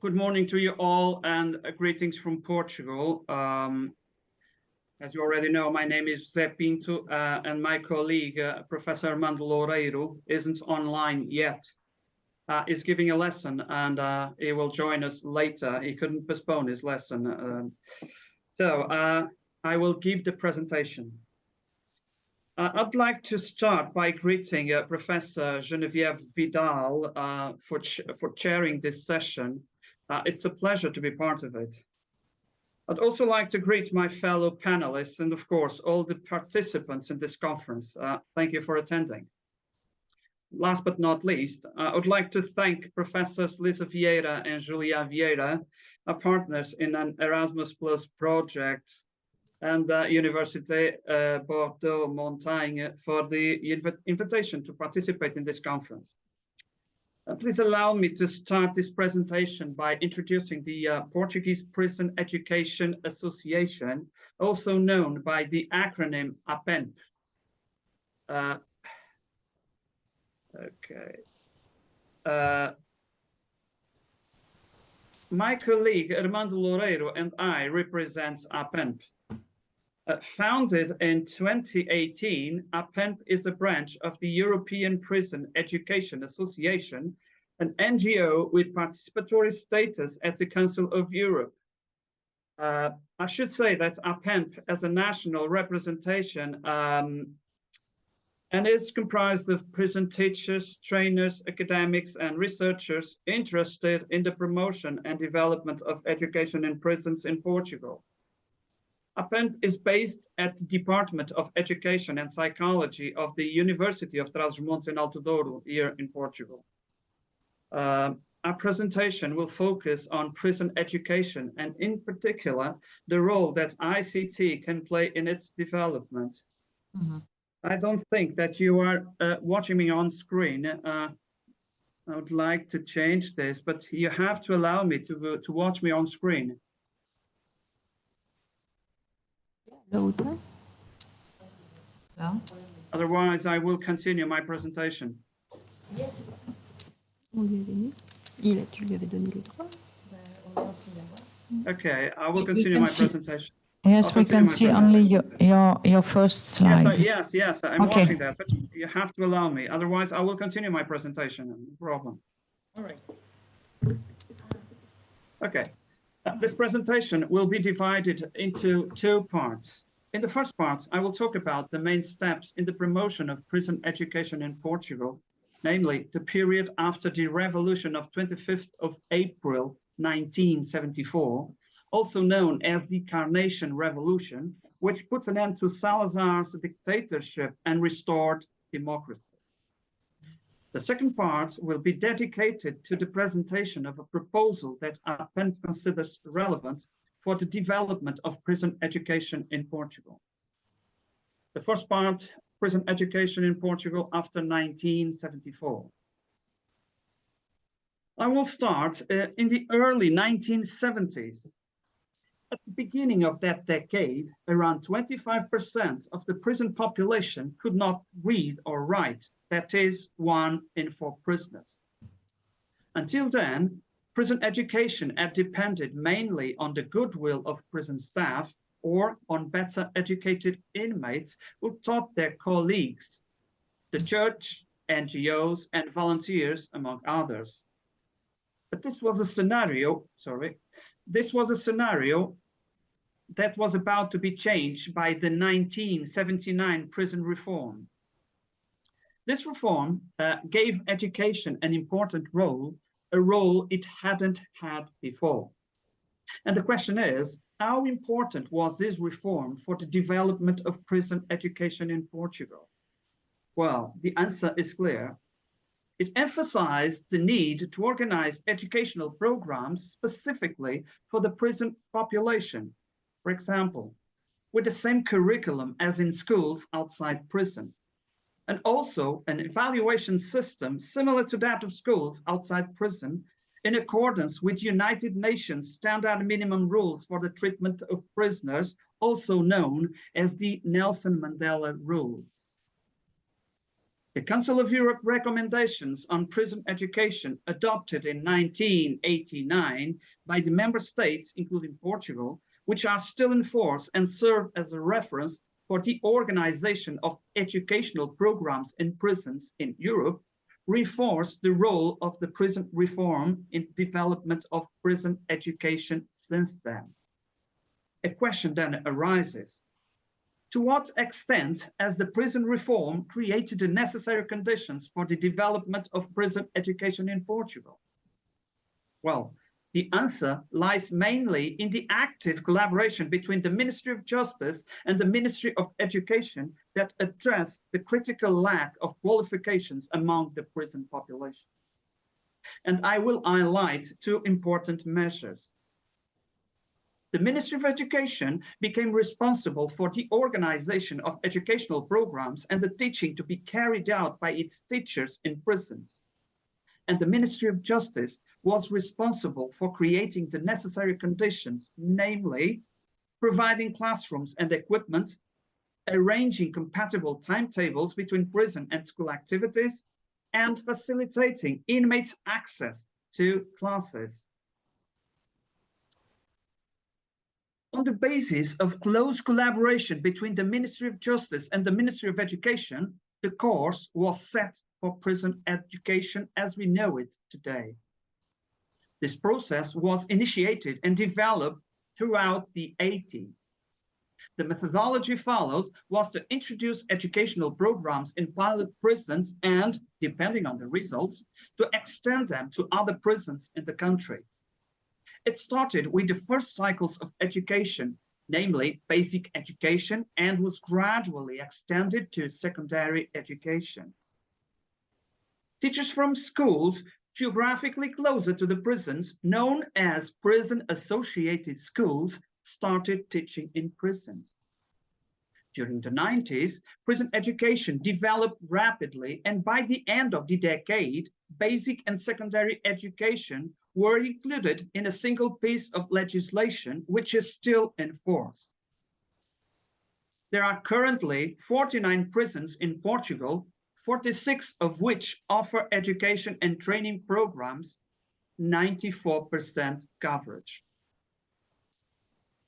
Good morning to you all, and greetings from Portugal. As you already know, my name is José Pinto, and my colleague, Professor Armando Loureiro, isn't online yet. He's giving a lesson, and he will join us later. He couldn't postpone his lesson. So I will give the presentation. I'd like to start by greeting Professor Geneviève Vidal for chairing this session. It's a pleasure to be part of it. I'd also like to greet my fellow panelists and, of course, all the participants in this conference. Thank you for attending. Last but not least, I would like to thank Professors Lisa Vieira and Julia Vieira, our partners in an Erasmus Plus project, and Universityof Porto Montagne for the invitation to participate in this conference. Please allow me to start this presentation by introducing the Portuguese Prison Education Association, also known by the acronym APEnP. My colleague Armando Loureiro and I represent APEnP. Founded in 2018, APEnP is a branch of the European Prison Education Association, an NGO with participatory status at the Council of Europe. I should say that APEnP as a national representation and is comprised of prison teachers, trainers, academics, and researchers interested in the promotion and development of education in prisons in Portugal. APEnP is based at the Department of Education and Psychology of the Universityof Trás-os-Montes in Alto, Douro, here in Portugal. Our presentation will focus on prison education and, in particular, the role that ICT can play in its development. I don't think that you are watching me on screen. I would like to change this, but you have to allow me to watch me on screen. Otherwise, I will continue my presentation. Okay, I will continue my presentation. Yes, we can see only your first slide. Yes, I'm watching that, but you have to allow me. Otherwise, I will continue my presentation. No problem. All right. Okay. This presentation will be divided into two parts. In the first part, I will talk about the main steps in the promotion of prison education in Portugal, namely the period after the revolution of 25th of April 1974, also known as the Carnation Revolution, which put an end to Salazar's dictatorship and restored democracy. The second part will be dedicated to the presentation of a proposal that APEnP considers relevant for the development of prison education in Portugal. The first part, prison education in Portugal after 1974. I will start in the early 1970s. At the beginning of that decade, around 25% of the prison population could not read or write. That is 1 in 4 prisoners. Until then, prison education had depended mainly on the goodwill of prison staff or on better educated inmates who taught their colleagues, the church, NGOs, and volunteers, among others. But this was a scenario that was about to be changed by the 1979 prison reform. This reform gave education an important role, a role it hadn't had before. And the question is, how important was this reform for the development of prison education in Portugal? Well, the answer is clear. It emphasized the need to organize educational programs specifically for the prison population. For example, with the same curriculum as in schools outside prison, and also an evaluation system similar to that of schools outside prison in accordance with United Nations standard minimum rules for the treatment of prisoners, also known as the Nelson Mandela rules. The Council of Europe recommendations on prison education adopted in 1989 by the member states, including Portugal, which are still in force and serve as a reference for the organization of educational programs in prisons in Europe, reinforce the role of the prison reform in development of prison education since then. A question then arises: to what extent has the prison reform created the necessary conditions for the development of prison education in Portugal? Well, the answer lies mainly in the active collaboration between the Ministry of Justice and the Ministry of Education that addressed the critical lack of qualifications among the prison population. And I will highlight two important measures. The Ministry of Education became responsible for the organization of educational programs and the teaching to be carried out by its teachers in prisons. And the Ministry of Justice was responsible for creating the necessary conditions, namely providing classrooms and equipment, arranging compatible timetables between prison and school activities, and facilitating inmates' access to classes. On the basis of close collaboration between the Ministry of Justice and the Ministry of Education, the course was set for prison education as we know it today. This process was initiated and developed throughout the 80s. The methodology followed was to introduce educational programs in pilot prisons and, depending on the results, to extend them to other prisons in the country. It started with the first cycles of education, namely basic education, and was gradually extended to secondary education. Teachers from schools geographically closer to the prisons, known as prison-associated schools, started teaching in prisons. During the 90s, prison education developed rapidly, and by the end of the decade, basic and secondary education were included in a single piece of legislation, which is still in force. There are currently 49 prisons in Portugal, 46 of which offer education and training programs, 94% coverage.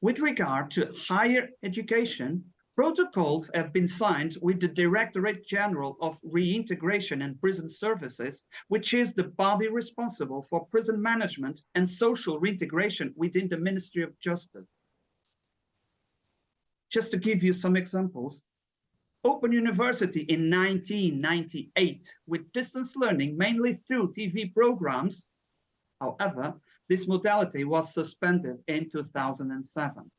With regard to higher education, protocols have been signed with the Directorate General of Reintegration and Prison Services, which is the body responsible for prison management and social reintegration within the Ministry of Justice. Just to give you some examples, Open University in 1998 with distance learning mainly through TV programs. However, this modality was suspended in 2007.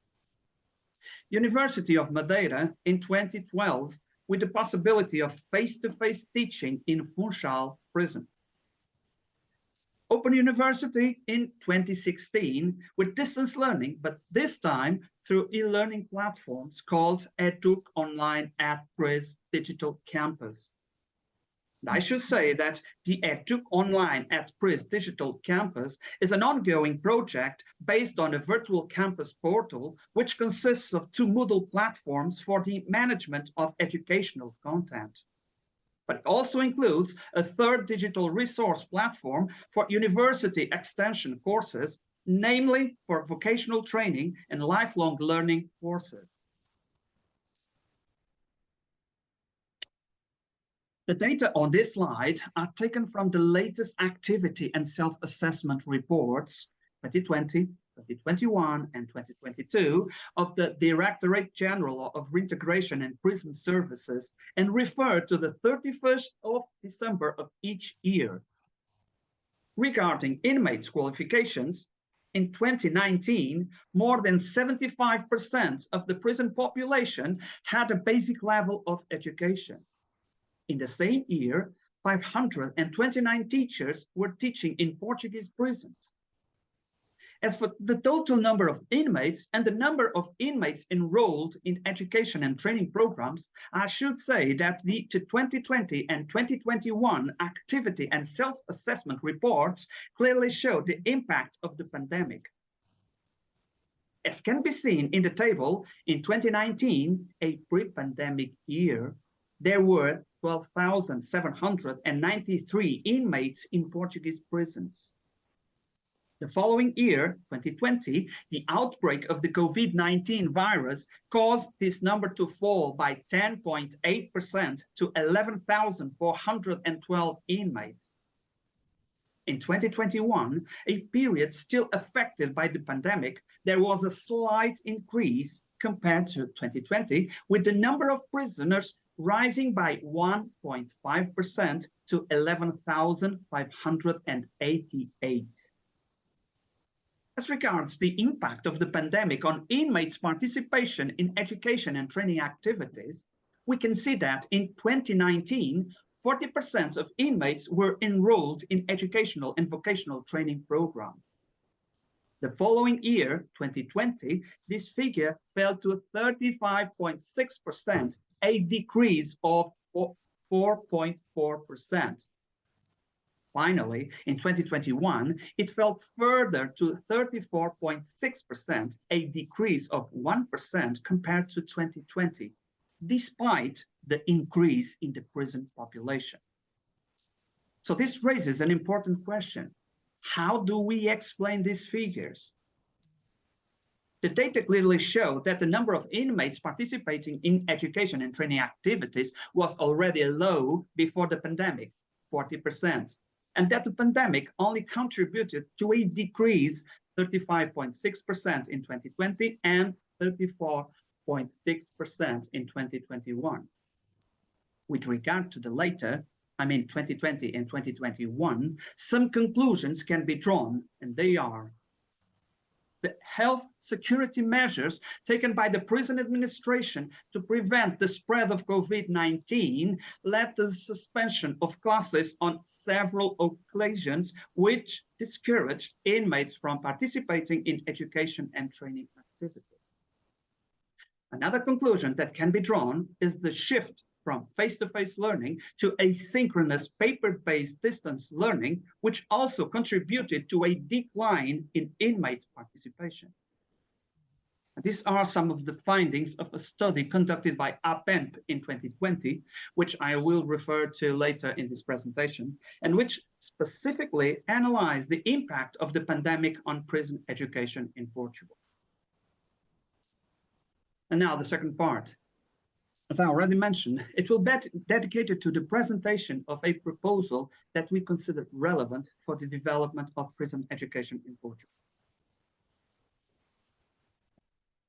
University of Madeira in 2012 with the possibility of face-to-face teaching in Funchal prison. Open University in 2016 with distance learning, but this time through e-learning platforms called EUTIC Online at PRIS Digital Campus. I should say that the EUTIC Online at PRIS Digital Campus is an ongoing project based on a virtual campus portal, which consists of two Moodle platforms for the management of educational content. But it also includes a third digital resource platform for university extension courses, namely for vocational training and lifelong learning courses. The data on this slide are taken from the latest activity and self-assessment reports 2020, 2021, and 2022 of the Directorate General of Reintegration and Prison Services and refer to the 31st of December of each year. Regarding inmates' qualifications, in 2019, more than 75% of the prison population had a basic level of education. In the same year, 529 teachers were teaching in Portuguese prisons. As for the total number of inmates and the number of inmates enrolled in education and training programs, I should say that the 2020 and 2021 activity and self-assessment reports clearly show the impact of the pandemic. As can be seen in the table, in 2019, a pre-pandemic year, there were 12,793 inmates in Portuguese prisons. The following year, 2020, the outbreak of the COVID-19 virus caused this number to fall by 10.8% to 11,412 inmates. In 2021, a period still affected by the pandemic, there was a slight increase compared to 2020, with the number of prisoners rising by 1.5% to 11,588. As regards the impact of the pandemic on inmates' participation in education and training activities, we can see that in 2019, 40% of inmates were enrolled in educational and vocational training programs. The following year, 2020, this figure fell to 35.6%, a decrease of 4.4%. Finally, in 2021, it fell further to 34.6%, a decrease of 1% compared to 2020, despite the increase in the prison population. So this raises an important question. How do we explain these figures? The data clearly show that the number of inmates participating in education and training activities was already low before the pandemic, 40%, and that the pandemic only contributed to a decrease 35.6% in 2020 and 34.6% in 2021. With regard to the latter, I mean 2020 and 2021, some conclusions can be drawn, and they are: the health security measures taken by the prison administration to prevent the spread of COVID-19 led to the suspension of classes on several occasions, which discouraged inmates from participating in education and training activities. Another conclusion that can be drawn is the shift from face-to-face learning to asynchronous paper-based distance learning, which also contributed to a decline in inmate participation. And these are some of the findings of a study conducted by APEnP in 2020, which I will refer to later in this presentation, and which specifically analyzed the impact of the pandemic on prison education in Portugal. And now the second part. As I already mentioned, it will be dedicated to the presentation of a proposal that we consider relevant for the development of prison education in Portugal.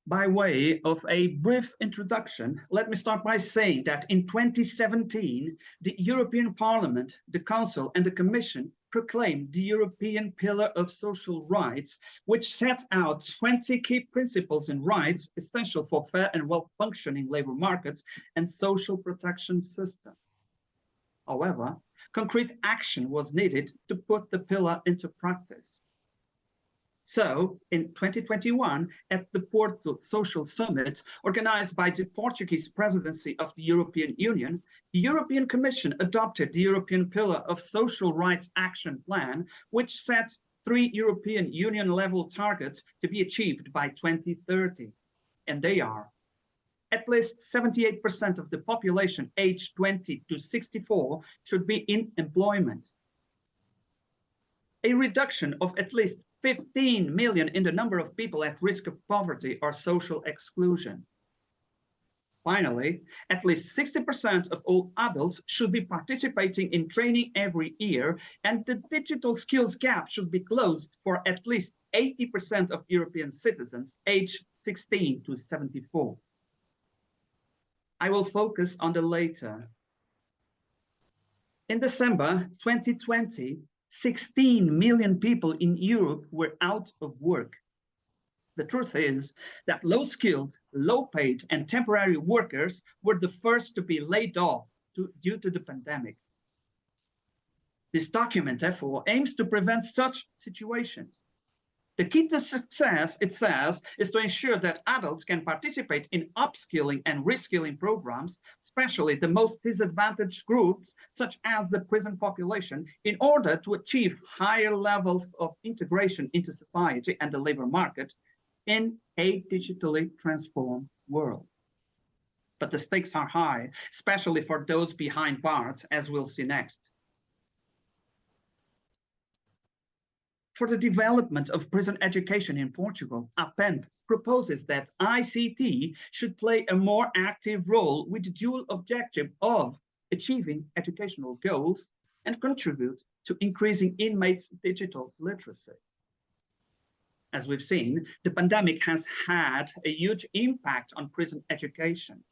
By way of a brief introduction, let me start by saying that in 2017, the European Parliament, the Council, and the Commission proclaimed the European Pillar of Social Rights, which set out 20 key principles and rights essential for fair and well-functioning labor markets and social protection systems. However, concrete action was needed to put the pillar into practice. So, in 2021, at the Porto Social Summit, organized by the Portuguese presidency of the European Union, the European Commission adopted the European Pillar of Social Rights Action Plan, which sets 3 European Union level targets to be achieved by 2030. And they are: at least 78% of the population aged 20 to 64 should be in employment. A reduction of at least 15 million in the number of people at risk of poverty or social exclusion. Finally, at least 60% of all adults should be participating in training every year, and the digital skills gap should be closed for at least 80% of European citizens aged 16 to 74. I will focus on the latter. In December 2020, 16 million people in Europe were out of work. The truth is that low-skilled, low-paid, and temporary workers were the first to be laid off due to the pandemic. This document, therefore, aims to prevent such situations. The key to success, it says, is to ensure that adults can participate in upskilling and reskilling programs, especially the most disadvantaged groups, such as the prison population, in order to achieve higher levels of integration into society and the labor market in a digitally transformed world. but the stakes are high, especially for those behind bars, as we'll see next. For the development of prison education in Portugal, APEnP proposes that ICT should play a more active role with the dual objective of achieving educational goals and contribute to increasing inmates' digital literacy. As we've seen, the pandemic has had a huge impact on prison education.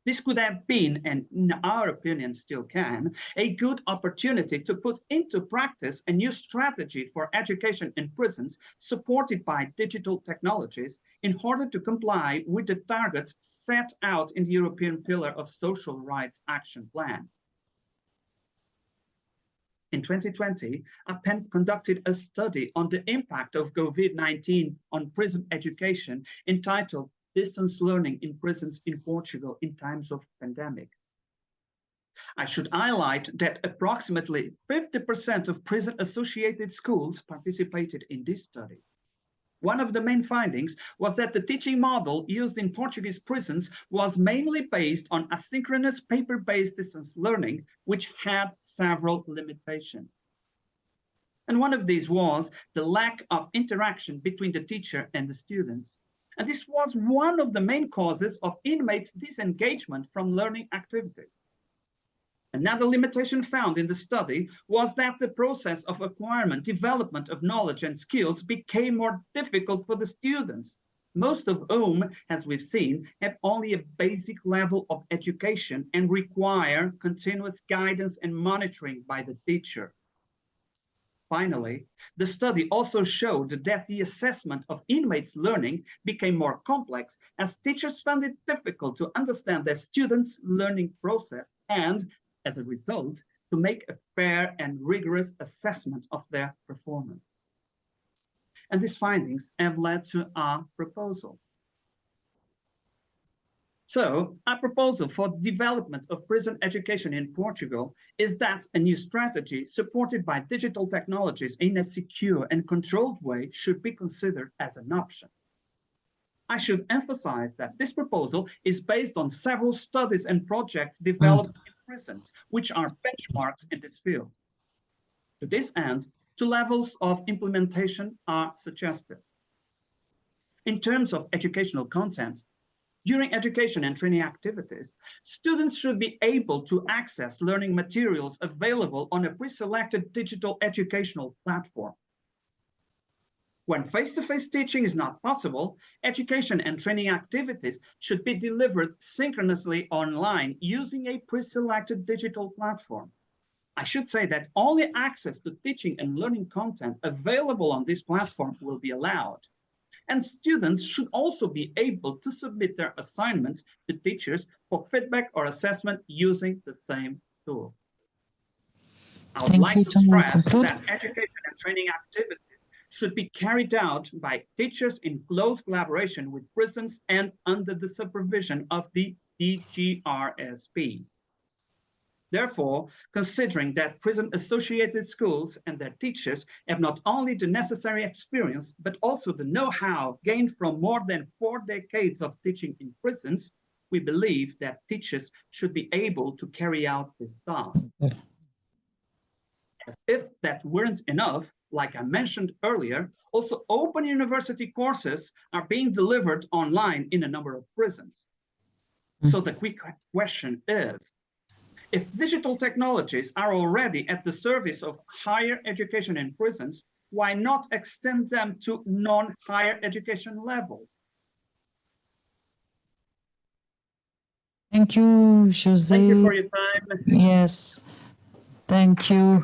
This could have been, and in our opinion still can, a good opportunity to put into practice a new strategy for education in prisons supported by digital technologies in order to comply with the targets set out in the European Pillar of Social Rights Action Plan. In 2020, APEnP conducted a study on the impact of COVID-19 on prison education entitled Distance Learning in Prisons in Portugal in Times of Pandemic. I should highlight that approximately 50% of prison-associated schools participated in this study. One of the main findings was that the teaching model used in Portuguese prisons was mainly based on asynchronous paper-based distance learning, which had several limitations. And one of these was the lack of interaction between the teacher and the students. And this was one of the main causes of inmates' disengagement from learning activities. Another limitation found in the study was that the process of acquirement, development of knowledge and skills became more difficult for the students, most of whom, as we've seen, have only a basic level of education and require continuous guidance and monitoring by the teacher. Finally, the study also showed that the assessment of inmates' learning became more complex as teachers found it difficult to understand their students' learning process and, as a result, to make a fair and rigorous assessment of their performance. And these findings have led to our proposal. So, our proposal for the development of prison education in Portugal is that a new strategy supported by digital technologies in a secure and controlled way should be considered as an option. I should emphasize that this proposal is based on several studies and projects developed in prisons, which are benchmarks in this field. To this end, two levels of implementation are suggested. In terms of educational content, during education and training activities, students should be able to access learning materials available on a pre-selected digital educational platform. When face-to-face teaching is not possible, education and training activities should be delivered synchronously online using a pre-selected digital platform. I should say that only access to teaching and learning content available on this platform will be allowed. And students should also be able to submit their assignments to teachers for feedback or assessment using the same tool. I would like to stress that education and training activities should be carried out by teachers in close collaboration with prisons and under the supervision of the DGRSP. Therefore, considering that prison-associated schools and their teachers have not only the necessary experience, but also the know-how gained from more than 4 decades of teaching in prisons, we believe that teachers should be able to carry out this task. As if that weren't enough, like I mentioned earlier, also open university courses are being delivered online in a number of prisons. So the quick question is, if digital technologies are already at the service of higher education in prisons, why not extend them to non-higher education levels? Thank you, José. Thank you for your time. Yes, thank you.